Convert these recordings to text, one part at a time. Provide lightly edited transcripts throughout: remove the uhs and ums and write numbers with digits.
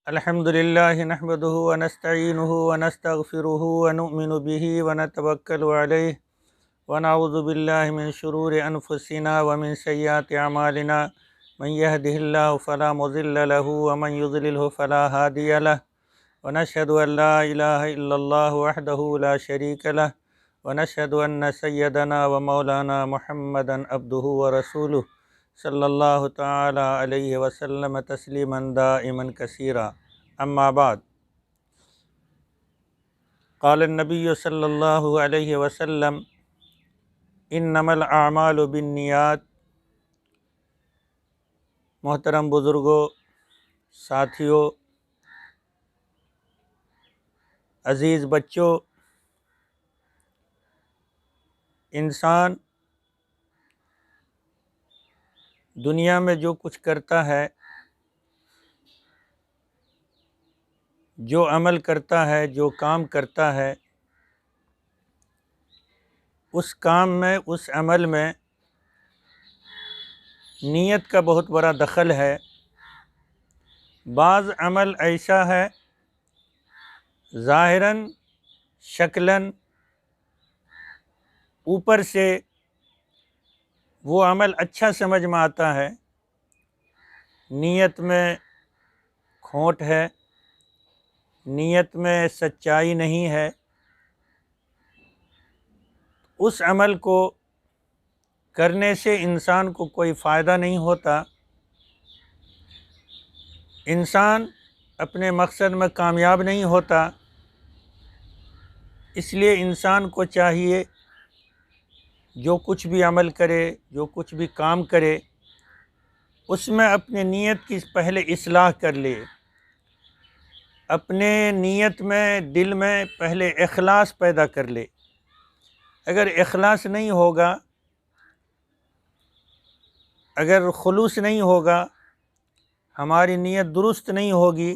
الحمد لله نحمده ونستعينه ونستغفره ونؤمن به ونتوكل عليه ونعوذ بالله من شرور أنفسنا ومن سيئات أعمالنا من يهده الله فلا مضل له ومن يضلله فلا هادي له ونشهد أن لا إله إلا الله وحده لا شريك له ونشهد أن سيدنا ومولانا محمدا عبده ورسوله صلی اللہ تعالی علیہ وسلم تسلیما دائما کثیرا اما بعد قال النبی صلی اللہ علیہ وسلم انما الاعمال بالنیات۔ محترم بزرگوں، ساتھیوں، عزیز بچوں، انسان دنیا میں جو کچھ کرتا ہے، جو عمل کرتا ہے، جو کام کرتا ہے، اس کام میں، اس عمل میں نیت کا بہت بڑا دخل ہے۔ بعض عمل ایسا ہے ظاہراً، شکلاً، اوپر سے وہ عمل اچھا سمجھ میں آتا ہے، نیت میں کھوٹ ہے، نیت میں سچائی نہیں ہے، اس عمل کو کرنے سے انسان کو کوئی فائدہ نہیں ہوتا، انسان اپنے مقصد میں کامیاب نہیں ہوتا۔ اس لیے انسان کو چاہیے جو کچھ بھی عمل کرے، جو کچھ بھی کام کرے، اس میں اپنے نیت کی پہلے اصلاح کر لے، اپنے نیت میں، دل میں پہلے اخلاص پیدا کر لے۔ اگر اخلاص نہیں ہوگا، اگر خلوص نہیں ہوگا، ہماری نیت درست نہیں ہوگی،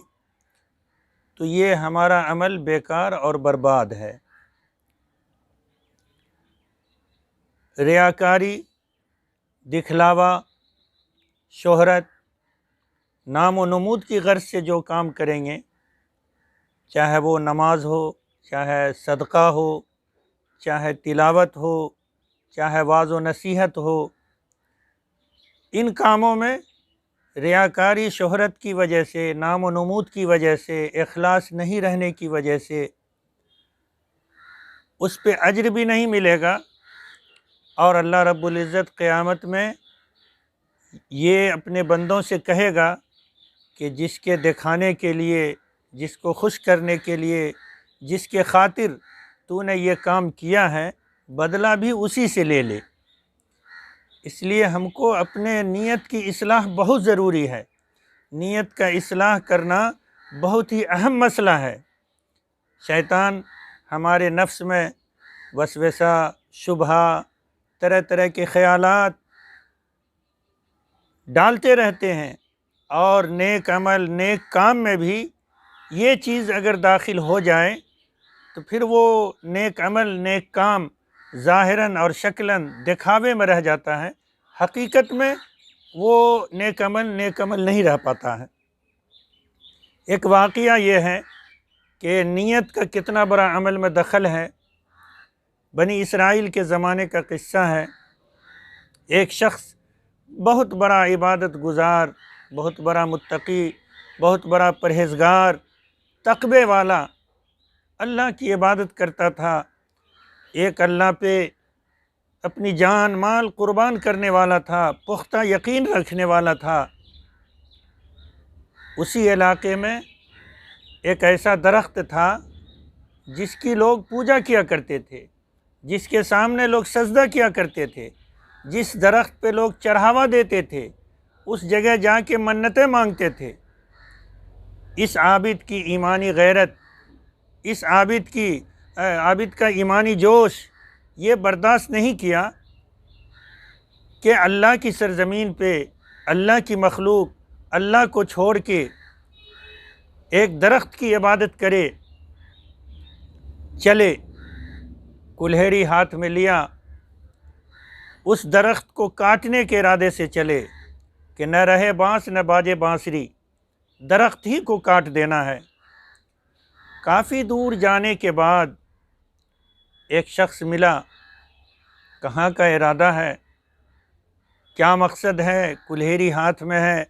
تو یہ ہمارا عمل بیکار اور برباد ہے۔ ریاکاری، دکھلاوا، شہرت، نام و نمود کی غرض سے جو کام کریں گے، چاہے وہ نماز ہو، چاہے صدقہ ہو، چاہے تلاوت ہو، چاہے واعظ و نصیحت ہو، ان کاموں میں ریاکاری، شہرت کی وجہ سے، نام و نمود کی وجہ سے، اخلاص نہیں رہنے کی وجہ سے اس پہ اجر بھی نہیں ملے گا، اور اللہ رب العزت قیامت میں یہ اپنے بندوں سے کہے گا کہ جس کے دکھانے کے لیے، جس کو خوش کرنے کے لیے، جس کے خاطر تو نے یہ کام کیا ہے، بدلہ بھی اسی سے لے لے۔ اس لیے ہم کو اپنے نیت کی اصلاح بہت ضروری ہے۔ نیت کا اصلاح کرنا بہت ہی اہم مسئلہ ہے۔ شیطان ہمارے نفس میں وسوسہ، شبہہ، طرح طرح کے خیالات ڈالتے رہتے ہیں، اور نیک عمل، نیک کام میں بھی یہ چیز اگر داخل ہو جائے تو پھر وہ نیک عمل، نیک کام ظاہراً اور شکلاً دکھاوے میں رہ جاتا ہے، حقیقت میں وہ نیک عمل نہیں رہ پاتا ہے۔ ایک واقعہ یہ ہے کہ نیت کا کتنا بڑا عمل میں دخل ہے۔ بنی اسرائیل کے زمانے کا قصہ ہے۔ ایک شخص بہت بڑا عبادت گزار، بہت بڑا متقی، بہت بڑا پرہیزگار، تقوی والا، اللہ کی عبادت کرتا تھا، ایک اللہ پہ اپنی جان مال قربان کرنے والا تھا، پختہ یقین رکھنے والا تھا۔ اسی علاقے میں ایک ایسا درخت تھا جس کی لوگ پوجا کیا کرتے تھے، جس کے سامنے لوگ سجدہ کیا کرتے تھے، جس درخت پہ لوگ چڑھاوا دیتے تھے، اس جگہ جا کے منتیں مانگتے تھے۔ اس عابد کی ایمانی غیرت، اس عابد کا ایمانی جوش یہ برداشت نہیں کیا کہ اللہ کی سرزمین پہ، اللہ کی مخلوق، اللہ کو چھوڑ کے ایک درخت کی عبادت کرے۔ چلے، کلہڑی ہاتھ میں لیا، اس درخت کو کاٹنے کے ارادے سے چلے کہ نہ رہے بانس نہ باجے بانسری، درخت ہی کو کاٹ دینا ہے۔ کافی دور جانے کے بعد ایک شخص ملا، کہاں کا ارادہ ہے، کیا مقصد ہے، کلہیری ہاتھ میں ہے۔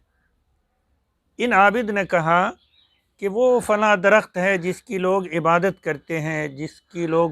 ان عابد نے کہا کہ وہ فلاں درخت ہے جس کی لوگ عبادت کرتے ہیں، جس کی لوگ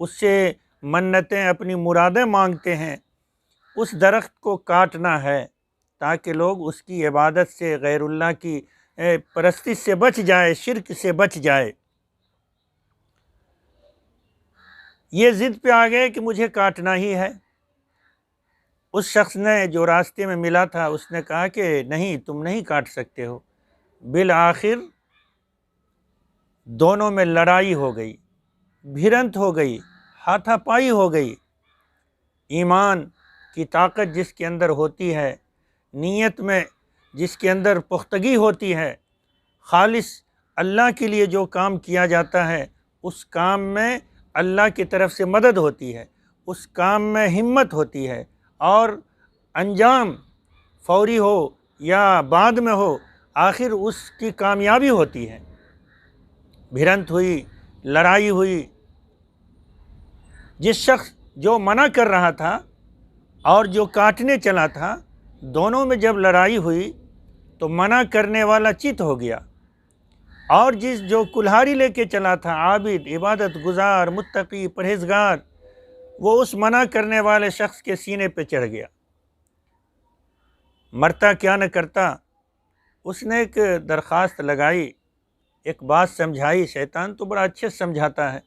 اس سے منتیں اپنی مرادیں مانگتے ہیں، اس درخت کو کاٹنا ہے تاکہ لوگ اس کی عبادت سے، غیر اللہ کی پرستش سے بچ جائے، شرک سے بچ جائے۔ یہ ضد پہ آ گئے کہ مجھے کاٹنا ہی ہے۔ اس شخص نے جو راستے میں ملا تھا اس نے کہا کہ نہیں، تم نہیں کاٹ سکتے ہو۔ بالآخر دونوں میں لڑائی ہو گئی، بھرنت ہو گئی، ہاتھا پائی ہو گئی۔ ایمان کی طاقت جس کے اندر ہوتی ہے، نیت میں جس کے اندر پختگی ہوتی ہے، خالص اللہ کے لیے جو کام کیا جاتا ہے اس کام میں اللہ کی طرف سے مدد ہوتی ہے، اس کام میں ہمت ہوتی ہے، اور انجام فوری ہو یا بعد میں ہو، آخر اس کی کامیابی ہوتی ہے۔ بھرنت ہوئی، لڑائی ہوئی۔ جس شخص جو منع کر رہا تھا اور جو کاٹنے چلا تھا، دونوں میں جب لڑائی ہوئی تو منع کرنے والا چت ہو گیا، اور جو کلہاڑی لے کے چلا تھا، عابد، عبادت گزار، متقی، پرہیزگار، وہ اس منع کرنے والے شخص کے سینے پہ چڑھ گیا۔ مرتا کیا نہ کرتا، اس نے ایک درخواست لگائی، ایک بات سمجھائی۔ شیطان تو بڑا اچھے سمجھاتا ہے۔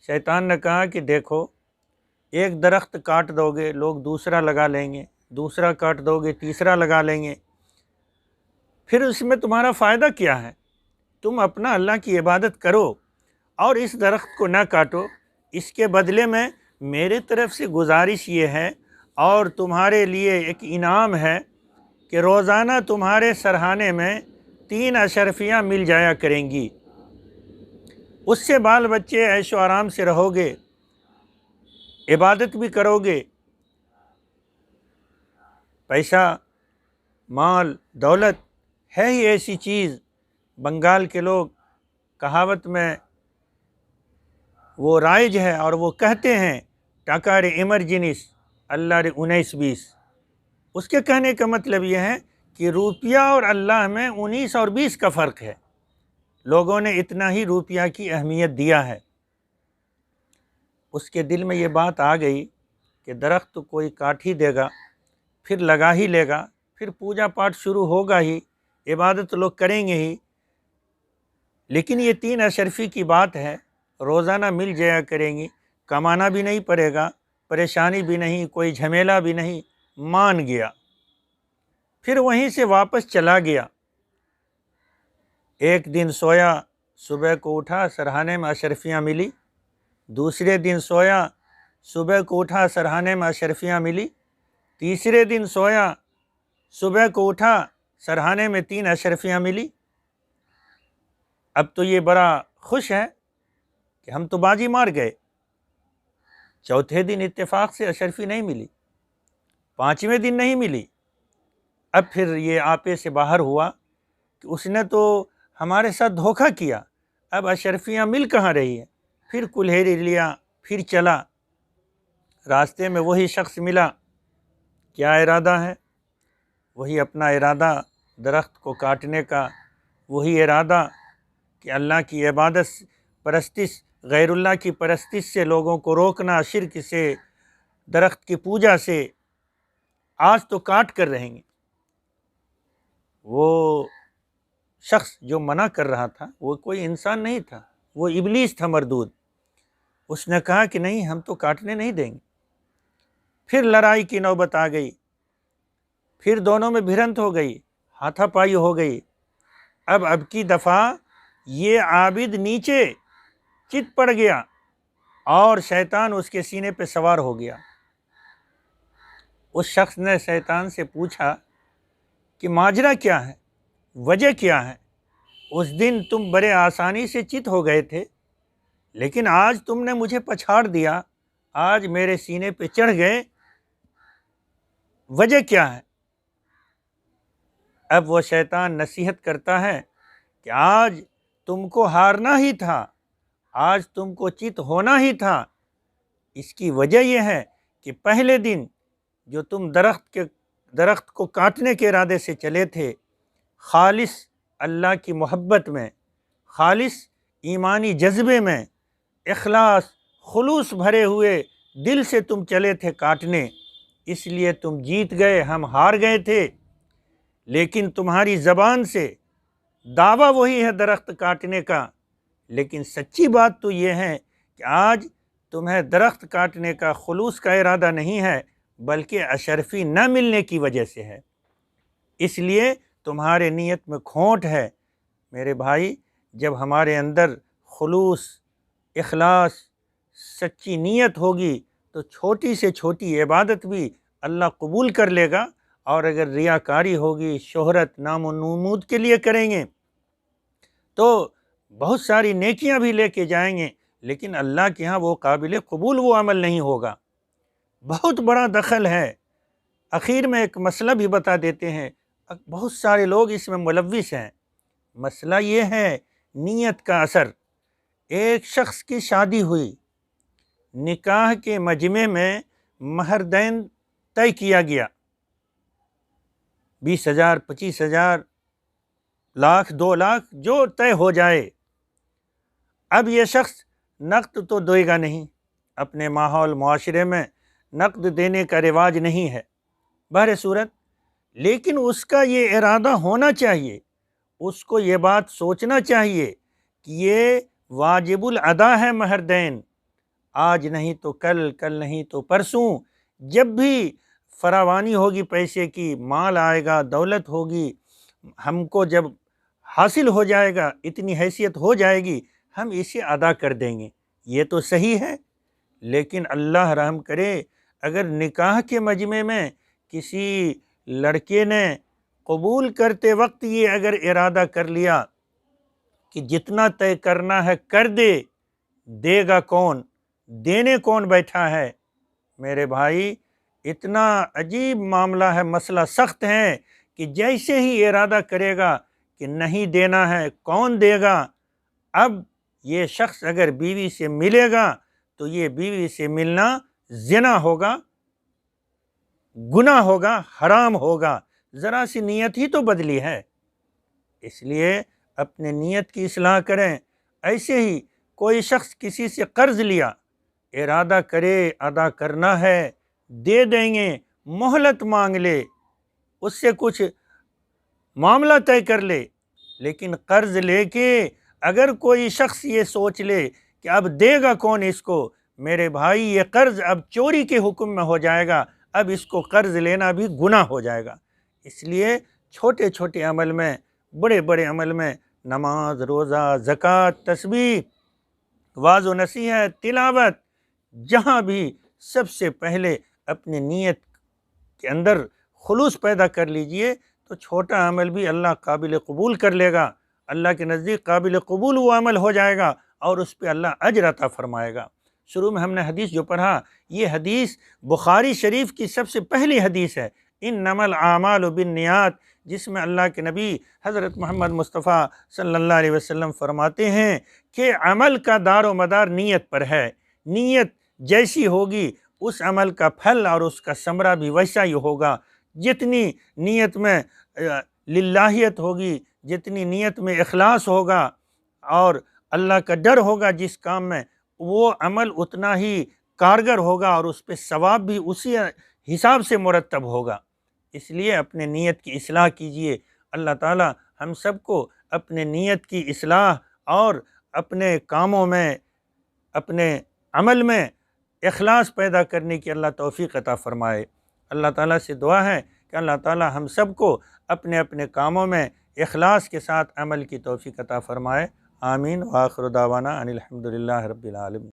شیطان نے کہا کہ دیکھو، ایک درخت کاٹ دو گے لوگ دوسرا لگا لیں گے، دوسرا کاٹ دو گے تیسرا لگا لیں گے، پھر اس میں تمہارا فائدہ کیا ہے؟ تم اپنا اللہ کی عبادت کرو اور اس درخت کو نہ کاٹو۔ اس کے بدلے میں میرے طرف سے گزارش یہ ہے اور تمہارے لیے ایک انعام ہے کہ روزانہ تمہارے سرہانے میں 3 اشرفیاں مل جایا کریں گی، اس سے بال بچے عیش و آرام سے رہو گے، عبادت بھی کرو گے، پیسہ، مال، دولت ہے ہی ایسی چیز۔ بنگال کے لوگ کہاوت میں وہ رائج ہے اور وہ کہتے ہیں ٹاکا رے ایمرجنس اللہ رے 19-20۔ اس کے کہنے کا مطلب یہ ہے کہ روپیہ اور اللہ میں 19 اور 20 کا فرق ہے۔ لوگوں نے اتنا ہی روپیہ کی اہمیت دیا ہے۔ اس کے دل میں یہ بات آ گئی کہ درخت تو کوئی کاٹ ہی دے گا، پھر لگا ہی لے گا، پھر پوجا پاٹ شروع ہوگا ہی، عبادت لوگ کریں گے ہی، لیکن یہ 3 اشرفی کی بات ہے، روزانہ مل جایا کریں گی، کمانا بھی نہیں پڑے گا، پریشانی بھی نہیں، کوئی جھمیلا بھی نہیں۔ مان گیا، پھر وہیں سے واپس چلا گیا۔ ایک دن سویا، صبح کو اٹھا، سرہانے میں اشرفیاں ملی۔ دوسرے دن سویا، صبح کو اٹھا، سرہانے میں اشرفیاں ملی۔ تیسرے دن سویا، صبح کو اٹھا، سرہانے میں 3 اشرفیاں ملی۔ اب تو یہ بڑا خوش ہے کہ ہم تو بازی مار گئے۔ چوتھے دن اتفاق سے اشرفی نہیں ملی، 5ویں دن نہیں ملی۔ اب پھر یہ آپے سے باہر ہوا کہ اس نے تو ہمارے ساتھ دھوکہ کیا، اب اشرفیاں مل کہاں رہی ہیں۔ پھر کلہیری لیا، پھر چلا۔ راستے میں وہی شخص ملا۔ کیا ارادہ ہے؟ وہی اپنا ارادہ درخت کو کاٹنے کا، وہی ارادہ کہ اللہ کی عبادت، پرستش، غیر اللہ کی پرستش سے لوگوں کو روکنا، شرک سے، درخت کی پوجا سے۔ آج تو کاٹ کر رہیں گے۔ وہ شخص جو منع کر رہا تھا وہ کوئی انسان نہیں تھا، وہ ابلیس تھا مردود۔ اس نے کہا کہ نہیں، ہم تو کاٹنے نہیں دیں گے۔ پھر لڑائی کی نوبت آ گئی، پھر دونوں میں بھرنت ہو گئی، ہاتھا پائی ہو گئی۔ اب کی دفعہ یہ عابد نیچے چت پڑ گیا اور شیطان اس کے سینے پہ سوار ہو گیا۔ اس شخص نے شیطان سے پوچھا کہ ماجرا کیا ہے، وجہ کیا ہے؟ اس دن تم بڑے آسانی سے چت ہو گئے تھے، لیکن آج تم نے مجھے پچھاڑ دیا، آج میرے سینے پہ چڑھ گئے۔ وجہ کیا ہے؟ اب وہ شیطان نصیحت کرتا ہے کہ آج تم کو ہارنا ہی تھا، آج تم کو چت ہونا ہی تھا۔ اس کی وجہ یہ ہے کہ پہلے دن جو تم درخت کو کاٹنے کے ارادے سے چلے تھے، خالص اللہ کی محبت میں، خالص ایمانی جذبے میں، اخلاص خلوص بھرے ہوئے دل سے تم چلے تھے کاٹنے، اس لیے تم جیت گئے، ہم ہار گئے تھے۔ لیکن تمہاری زبان سے دعویٰ وہی ہے درخت کاٹنے کا، لیکن سچی بات تو یہ ہے کہ آج تمہیں درخت کاٹنے کا خلوص کا ارادہ نہیں ہے، بلکہ اشرفی نہ ملنے کی وجہ سے ہے، اس لیے تمہارے نیت میں کھوٹ ہے۔ میرے بھائی، جب ہمارے اندر خلوص، اخلاص، سچی نیت ہوگی تو چھوٹی سے چھوٹی عبادت بھی اللہ قبول کر لے گا، اور اگر ریاکاری ہوگی، شہرت، نام و نمود کے لیے کریں گے تو بہت ساری نیکیاں بھی لے کے جائیں گے، لیکن اللہ کے ہاں وہ قابل قبول وہ عمل نہیں ہوگا۔ بہت بڑا دخل ہے۔ اخیر میں ایک مسئلہ بھی بتا دیتے ہیں، بہت سارے لوگ اس میں ملوث ہیں۔ مسئلہ یہ ہے نیت کا اثر۔ ایک شخص کی شادی ہوئی، نکاح کے مجمع میں مہر دین طے کیا گیا، 20,000، 25,000، لاکھ، 2 لاکھ جو طے ہو جائے۔ اب یہ شخص نقد تو دے گا نہیں، اپنے ماحول معاشرے میں نقد دینے کا رواج نہیں ہے بہر صورت، لیکن اس کا یہ ارادہ ہونا چاہیے، اس کو یہ بات سوچنا چاہیے کہ یہ واجب الادا ہے مہر دین، آج نہیں تو کل، کل نہیں تو پرسوں، جب بھی فراوانی ہوگی پیسے کی، مال آئے گا، دولت ہوگی، ہم کو جب حاصل ہو جائے گا، اتنی حیثیت ہو جائے گی، ہم اسے ادا کر دیں گے۔ یہ تو صحیح ہے، لیکن اللہ رحم کرے، اگر نکاح کے مجمع میں کسی لڑکے نے قبول کرتے وقت یہ اگر ارادہ کر لیا کہ جتنا طے کرنا ہے کر دے گا کون، دینے کون بیٹھا ہے؟ میرے بھائی، اتنا عجیب معاملہ ہے، مسئلہ سخت ہے کہ جیسے ہی ارادہ کرے گا کہ نہیں دینا ہے، کون دے گا؟ اب یہ شخص اگر بیوی سے ملے گا تو یہ بیوی سے ملنا زنا ہوگا، گناہ ہوگا، حرام ہوگا، ذرا سی نیت ہی تو بدلی ہے۔ اس لیے اپنے نیت کی اصلاح کریں۔ ایسے ہی کوئی شخص کسی سے قرض لیا، ارادہ کرے ادا کرنا ہے، دے دیں گے، مہلت مانگ لے، اس سے کچھ معاملہ طے کر لے، لیکن قرض لے کے اگر کوئی شخص یہ سوچ لے کہ اب دے گا کون اس کو، میرے بھائی یہ قرض اب چوری کے حکم میں ہو جائے گا، اب اس کو قرض لینا بھی گناہ ہو جائے گا۔ اس لیے چھوٹے چھوٹے عمل میں، بڑے بڑے عمل میں، نماز، روزہ، زکوٰۃ، تسبیح، واعظ و نصیحت، تلاوت، جہاں بھی سب سے پہلے اپنی نیت کے اندر خلوص پیدا کر لیجئے تو چھوٹا عمل بھی اللہ قابل قبول کر لے گا، اللہ کے نزدیک قابل قبول وہ عمل ہو جائے گا، اور اس پہ اللہ اجر عطا فرمائے گا۔ شروع میں ہم نے حدیث جو پڑھا، یہ حدیث بخاری شریف کی سب سے پہلی حدیث ہے، انما الاعمال بالنیات، جس میں اللہ کے نبی حضرت محمد مصطفیٰ صلی اللہ علیہ وسلم فرماتے ہیں کہ عمل کا دار و مدار نیت پر ہے، نیت جیسی ہوگی اس عمل کا پھل اور اس کا ثمرہ بھی ویسا ہی ہوگا۔ جتنی نیت میں للہیت ہوگی، جتنی نیت میں اخلاص ہوگا اور اللہ کا ڈر ہوگا جس کام میں، وہ عمل اتنا ہی کارگر ہوگا اور اس پہ ثواب بھی اسی حساب سے مرتب ہوگا۔ اس لیے اپنے نیت کی اصلاح کیجئے۔ اللہ تعالی ہم سب کو اپنے نیت کی اصلاح اور اپنے کاموں میں، اپنے عمل میں اخلاص پیدا کرنے کی اللہ توفیق عطا فرمائے۔ اللہ تعالیٰ سے دعا ہے کہ اللہ تعالیٰ ہم سب کو اپنے اپنے کاموں میں اخلاص کے ساتھ عمل کی توفیق عطا فرمائے۔ آمین۔ وآخر دعوانا ان الحمد للہ رب العالمین۔